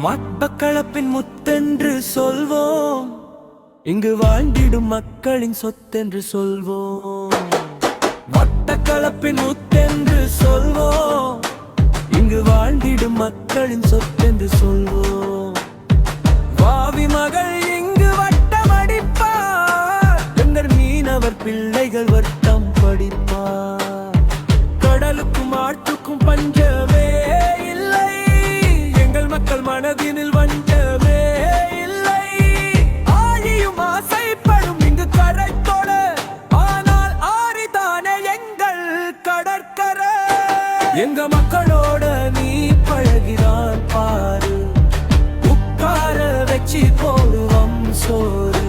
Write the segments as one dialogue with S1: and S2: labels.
S1: மட்டக்களப்பின் முத்தென்று சொல்வோம், இங்கு வாழ்ந்திடும் மக்களின் சொத்தென்று சொல்வோம். மட்டக்களப்பின் முத்தென்று சொல்வோம், இங்கு வாழ்ந்திடும் மக்களின் சொத்தென்று சொல்வோம். வாவி மகள் இங்கு வட்டம் அடிப்பார், எங்கள் மீனவர் பிள்ளைகள் வட்டம் படிப்பார். கடலுக்கும் ஆட்டுக்கும் பஞ்சமே இல்லை, எங்கள் மக்கள் மனதினில் வஞ்சமே இல்லை. ஆழியும் ஆசைப்படும் இங்கு கரைத்தோட, ஆனால் ஆறிதானே எங்கள் கடற்கரை. எங்க மக்களோட நீ பழகிறான் பாரு, உட்கார வச்சு போடுவோம் சோறு.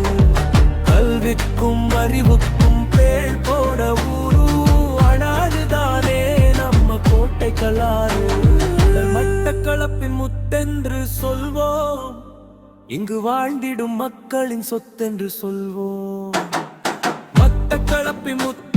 S1: கல்விக்கும் அறிவுக்கும் பேர் போட ஊரு, அனாதுதானே நம்ம கோட்டை கலாறு. மட்டக்களப்பின் முத்தென்று சொல்வோம், இங்கு வாழ்ந்திடும் மக்களின் சொத்தென்று சொல்வோம். மட்டக்களப்பின் முத்து